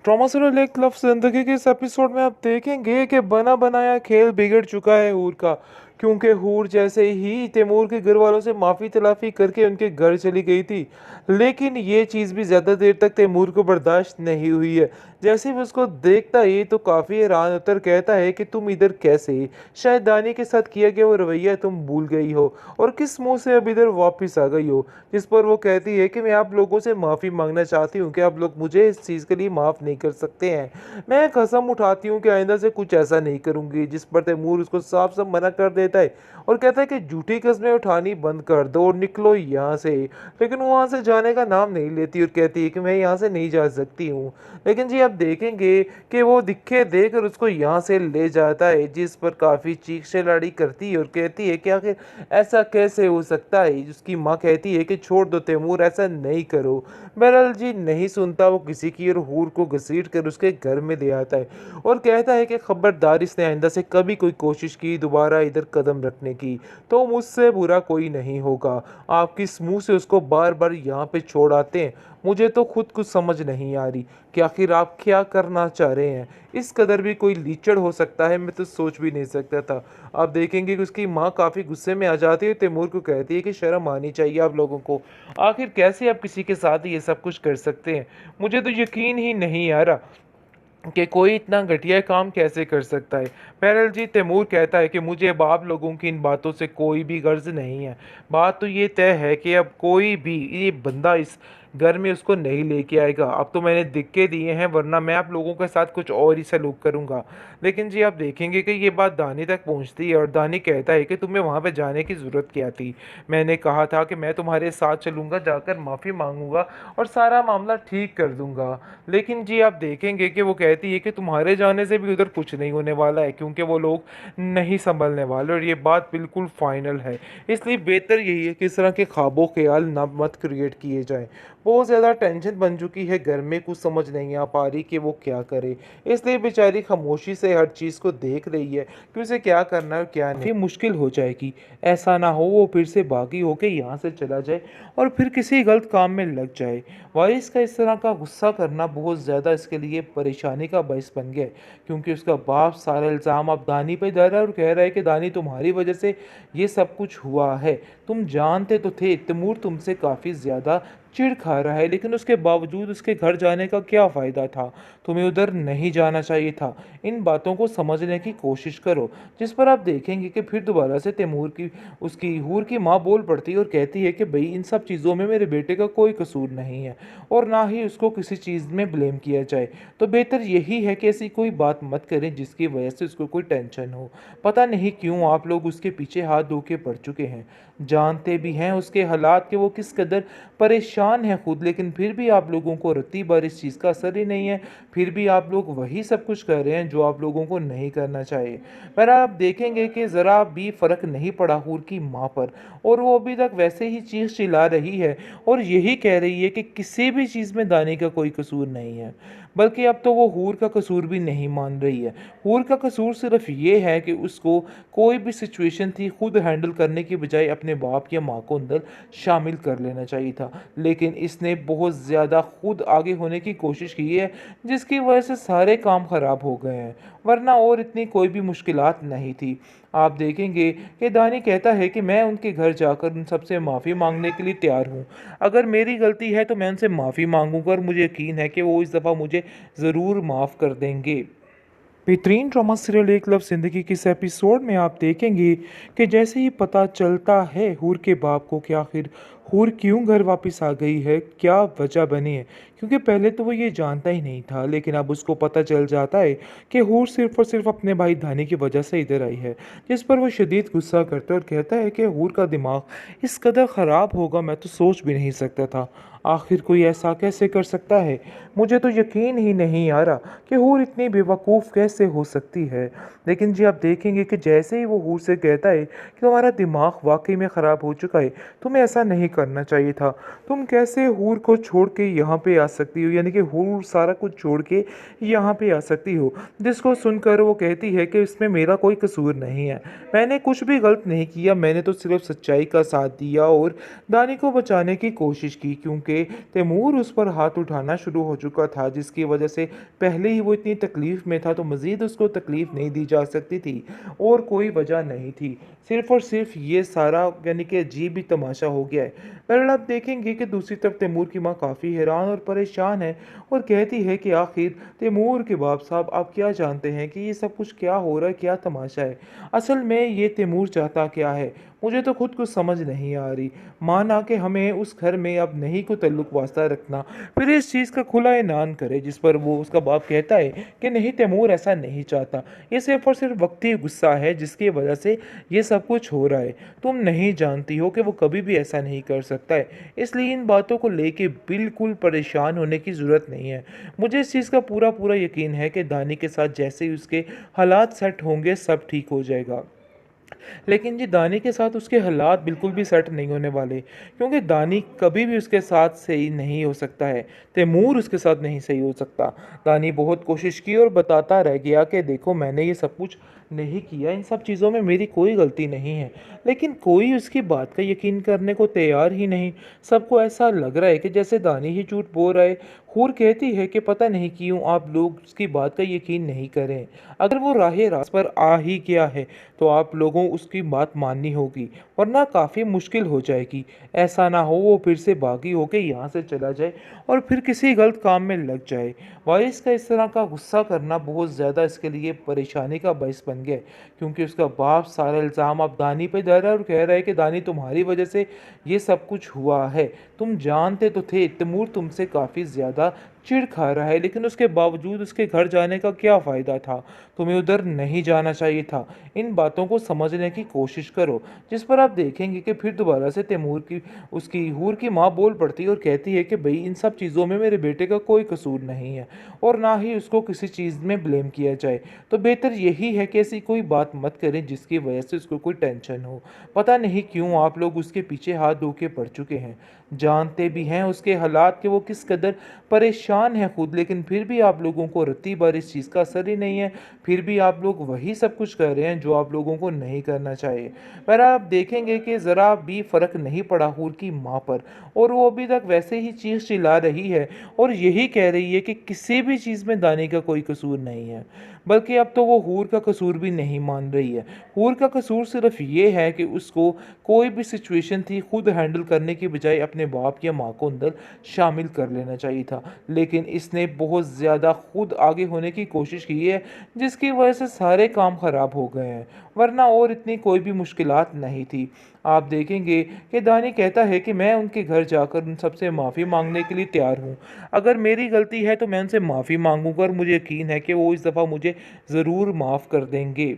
Trauma से related club जिंदगी के इस एपिसोड में आप देखेंगे कि बना बनाया खेल बिगड़ चुका है हूर का। क्योंकि हूर जैसे ही तैमूर के घर वालों से माफ़ी तलाफ़ी करके उनके घर चली गई थी, लेकिन ये चीज़ भी ज़्यादा देर तक तैमूर को बर्दाश्त नहीं हुई है। जैसे ही वो उसको देखता है तो काफ़ी हैरान होता है, कहता है कि तुम इधर कैसे? शायद दानी के साथ किया गया वो रवैया तुम भूल गई हो और किस मुंह से अब इधर वापस आ गई हो। जिस पर वो कहती है कि मैं आप लोगों से माफ़ी मांगना चाहती हूँ कि आप लोग मुझे इस चीज़ के लिए माफ़ नहीं कर सकते हैं। मैं कसम उठाती हूँ कि आइंदा से कुछ ऐसा नहीं करूँगी। जिस पर तैमूर उसको साफ साफ मना कर देता है और कहता है कि झूठी कस्में उठानी बंद कर दो और निकलो यहाँ से। लेकिन वो वहाँ से जाने का नाम नहीं लेती और कहती है कि मैं यहाँ से नहीं जा सकती हूँ। लेकिन जी आप देखेंगे कि वो दिखे देकर उसको यहाँ से ले जाता है, जिस पर काफ़ी चीख चिल्लाड़ी करती है और कहती है कि आखिर ऐसा कैसे हो सकता है। उसकी माँ कहती है कि छोड़ दो तैमूर, ऐसा नहीं करो। बहरहाल जी नहीं सुनता वो किसी की और हूर को घसीट कर उसके घर में ले आता है और कहता है कि खबरदार इसने आइंदा से कभी कोई कोशिश की दोबारा इधर कदम रखने की तो मुझसे बुरा कोई नहीं होगा। आप किस मुंह से उसको बार बार यहाँ पे छोड़ आते हैं? मुझे तो खुद कुछ समझ नहीं आ रही कि आखिर आप क्या करना चाह रहे हैं। इस कदर भी कोई लीचड़ हो सकता है, मैं तो सोच भी नहीं सकता था। आप देखेंगे कि उसकी माँ काफ़ी गुस्से में आ जाती है, तैमूर को कहती है कि शर्म आनी चाहिए आप लोगों को। आखिर कैसे आप किसी के साथ ये सब कुछ कर सकते हैं? मुझे तो यकीन ही नहीं आ रहा कि कोई इतना घटिया काम कैसे कर सकता है। बहरहाल जी तैमूर कहता है कि मुझे अब आप लोगों की इन बातों से कोई भी गर्ज नहीं है। बात तो ये तय है कि अब कोई भी ये बंदा इस घर में उसको नहीं लेके आएगा। अब तो मैंने दिक्के दिए हैं, वरना मैं आप लोगों के साथ कुछ और ही सलूक करूंगा। लेकिन जी आप देखेंगे कि ये बात दानी तक पहुंचती है और दानी कहता है कि तुम्हें वहां पे जाने की ज़रूरत क्या थी? मैंने कहा था कि मैं तुम्हारे साथ चलूंगा, जाकर माफ़ी मांगूंगा और सारा मामला ठीक कर दूंगा। लेकिन जी आप देखेंगे कि वो कहती है कि तुम्हारे जाने से भी उधर कुछ नहीं होने वाला है, क्योंकि वो लोग नहीं संभलने वाले और ये बात बिल्कुल फाइनल है। इसलिए बेहतर यही है कि इस तरह के ख्वाबो ख्याल ना मत क्रिएट किए जाएं। बहुत ज़्यादा टेंशन बन चुकी है घर में, कुछ समझ नहीं आ पा रही कि वो क्या करे। इसलिए बेचारी खामोशी से हर चीज़ को देख रही है कि उसे क्या करना है और क्या नहीं। काफ़ी मुश्किल हो जाएगी। ऐसा ना हो वो फिर से बागी होके यहाँ से चला जाए और फिर किसी गलत काम में लग जाए। वारिस का इस तरह का गुस्सा करना बहुत ज़्यादा इसके लिए परेशानी का बायस बन गया है, क्योंकि उसका बाप सारा इल्ज़ाम अब दानी पे डाल रहा है और कह रहा है कि दानी तुम्हारी वजह से ये सब कुछ हुआ है। तुम जानते तो थे तैमूर तुमसे काफ़ी ज़्यादा चिढ़ खा रहा है, लेकिन उसके बावजूद उसके घर जाने का क्या फ़ायदा था? तुम्हें उधर नहीं जाना चाहिए था। इन बातों को समझने की कोशिश करो। जिस पर आप देखेंगे कि फिर दोबारा से तैमूर की उसकी हूर की माँ बोल पड़ती है और कहती है कि भाई इन सब चीज़ों में मेरे बेटे का कोई कसूर नहीं है और ना ही उसको किसी चीज़ में ब्लेम किया जाए। तो बेहतर यही है कि ऐसी कोई बात मत करें जिसकी वजह से उसको कोई टेंशन हो। पता नहीं क्यों आप लोग उसके पीछे हाथ धो के पड़ चुके हैं। जानते भी हैं उसके हालात के वो किस कदर परेशान है खुद, लेकिन फिर भी आप लोगों को रत्ती भर इस चीज़ का असर ही नहीं है। फिर भी आप लोग वही सब कुछ कर रहे हैं जो आप लोगों को नहीं करना चाहिए। पर आप देखेंगे कि ज़रा भी फ़र्क नहीं पड़ा हूर की माँ पर और वो अभी तक वैसे ही चीख चिल्ला रही है और यही कह रही है कि किसी भी चीज़ में दानी का कोई कसूर नहीं है। बल्कि अब तो वो हूर का कसूर भी नहीं मान रही है। हूर का कसूर सिर्फ ये है कि उसको कोई भी सिचुएशन थी खुद हैंडल करने की बजाय अपने बाप या माँ को अंदर शामिल कर लेना चाहिए था। लेकिन इसने बहुत ज़्यादा खुद आगे होने की कोशिश की है, जिसकी वजह से सारे काम खराब हो गए हैं। वरना और इतनी कोई भी मुश्किलात नहीं थी। आप देखेंगे कि दानी कहता है कि मैं उनके घर जाकर उन सबसे माफ़ी मांगने के लिए तैयार हूँ। अगर मेरी गलती है तो मैं उनसे माफ़ी मांगूंगा और मुझे यकीन है कि वो इस दफ़ा मुझे ज़रूर माफ़ कर देंगे। बेहतरीन ड्रामा सीरियल एक लव जिंदगी के इस एपिसोड में आप देखेंगे कि जैसे ही पता चलता है हूर के बाप को कि आखिर हूर क्यों घर वापस आ गई है, क्या वजह बनी है, क्योंकि पहले तो वो ये जानता ही नहीं था, लेकिन अब उसको पता चल जाता है कि हूर सिर्फ और सिर्फ अपने भाई धानी की वजह से इधर आई है। जिस पर वो शदीद गुस्सा करता है और कहता है कि हूर का दिमाग इस कदर ख़राब होगा मैं तो सोच भी नहीं सकता था। आखिर कोई ऐसा कैसे कर सकता है? मुझे तो यकीन ही नहीं आ रहा कि हूर इतनी बेवकूफ़ कैसे हो सकती है। लेकिन जी आप देखेंगे कि जैसे ही वो हूर से कहता है कि तुम्हारा दिमाग वाकई में ख़राब हो चुका है, तुम्हें ऐसा नहीं करना चाहिए था। तुम कैसे हूर को छोड़ के यहाँ पे आ सकती हो, यानी कि हूर सारा कुछ छोड़ के यहाँ पे आ सकती हो। जिसको सुनकर वो कहती है कि इसमें मेरा कोई कसूर नहीं है, मैंने कुछ भी गलत नहीं किया, मैंने तो सिर्फ सच्चाई का साथ दिया और दानी को बचाने की कोशिश की, क्योंकि तैमूर उस पर हाथ उठाना शुरू हो चुका था, जिसकी वजह से पहले ही वो इतनी तकलीफ में था, तो मज़ीद उसको तकलीफ नहीं दी जा सकती थी और कोई वजह नहीं थी। सिर्फ और सिर्फ ये सारा यानी कि अजीब ही तमाशा हो गया है। बहरहाल आप देखेंगे कि दूसरी तरफ तैमूर की माँ काफ़ी हैरान और परेशान है और कहती है कि आखिर तैमूर के बाप साहब आप क्या जानते हैं कि ये सब कुछ क्या हो रहा है, क्या तमाशा है। असल में ये तैमूर चाहता क्या है, मुझे तो खुद कुछ समझ नहीं आ रही। माना कि हमें उस घर में अब नहीं को ताल्लुक वास्ता रखना, फिर इस चीज़ का खुला ऐलान करे, जिस पर वो उसका बाप कहता है कि नहीं तैमूर ऐसा नहीं चाहता, ये सिर्फ और सिर्फ वक्ती गुस्सा है जिसकी वजह से ये सब कुछ हो रहा है। तुम नहीं जानती हो कि वो कभी भी ऐसा नहीं कर सकता है, इसलिए इन बातों को लेके बिल्कुल परेशान होने की ज़रूरत नहीं है। मुझे इस चीज़ का पूरा पूरा यकीन है कि दानी के साथ जैसे ही उसके हालात सेट होंगे सब ठीक हो जाएगा। लेकिन जी दानी के साथ उसके हालात बिल्कुल भी सेट नहीं होने वाले, क्योंकि दानी कभी भी उसके साथ सही नहीं हो सकता है, तैमूर उसके साथ नहीं सही हो सकता। दानी बहुत कोशिश की और बताता रह गया कि देखो मैंने ये सब कुछ नहीं किया, इन सब चीज़ों में मेरी कोई गलती नहीं है, लेकिन कोई उसकी बात का यकीन करने को तैयार ही नहीं। सबको ऐसा लग रहा है कि जैसे दानी ही झूठ बोल रहा है। हूर कहती है कि पता नहीं क्यों आप लोग उसकी बात का यकीन नहीं करें। अगर वो राहे रास्त पर आ ही गया है तो आप लोगों उसकी बात माननी होगी, वरना काफ़ी मुश्किल हो जाएगी। ऐसा ना हो वो फिर से बागी होके यहाँ से चला जाए और फिर किसी गलत काम में लग जाए। वारिस का इस तरह का गुस्सा करना बहुत ज़्यादा इसके लिए परेशानी का बायस बन गया, क्योंकि उसका बाप सारा इल्ज़ाम अब दानी पे दे रहा है और कह रहा है कि दानी तुम्हारी वजह से ये सब कुछ हुआ है। तुम जानते तो थे तैमूर तुमसे काफ़ी ज़्यादा चिढ़ खा रहा है, लेकिन उसके बावजूद उसके घर जाने का क्या फ़ायदा था, तुम्हें उधर नहीं जाना चाहिए था। इन बातों को समझने की कोशिश करो। जिस पर आप देखेंगे कि फिर दोबारा से तैमूर की उसकी हूर की माँ बोल पड़ती है और कहती है कि भाई इन सब चीज़ों में मेरे बेटे का कोई कसूर नहीं है और ना ही उसको किसी चीज़ में ब्लेम किया जाए, तो बेहतर यही है कि ऐसी कोई बात मत करें जिसकी वजह से उसको कोई टेंशन हो। पता नहीं क्यों आप लोग उसके पीछे हाथ धो के पड़ चुके हैं, जानते भी हैं उसके हालात के वो किस कदर परेशान है खुद, लेकिन फिर भी आप लोगों को रत्ती भर इस चीज़ का असर ही नहीं है। फिर भी आप लोग वही सब कुछ कर रहे हैं जो आप लोगों को नहीं करना चाहिए। पर आप देखेंगे कि ज़रा भी फ़र्क नहीं पड़ा हूर की माँ पर, और वो अभी तक वैसे ही चीख चिल्ला रही है और यही कह रही है कि किसी भी चीज़ में दानी का कोई कसूर नहीं है। बल्कि अब तो वो हूर का कसूर भी नहीं मान रही है। हूर का कसूर सिर्फ ये है कि उसको कोई भी सिचुएशन थी खुद हैंडल करने की बजाय अपने बाप या माँ को अंदर शामिल कर लेना चाहिए था, लेकिन इसने बहुत ज़्यादा खुद आगे होने की कोशिश की है, जिसकी वजह से सारे काम ख़राब हो गए हैं, वरना और इतनी कोई भी मुश्किलात नहीं थी। आप देखेंगे कि दानी कहता है कि मैं उनके घर जाकर उन सबसे माफ़ी मांगने के लिए तैयार हूँ। अगर मेरी गलती है तो मैं उनसे माफ़ी मांगूंगा और मुझे यकीन है कि वो इस दफ़ा मुझे ज़रूर माफ़ कर देंगे।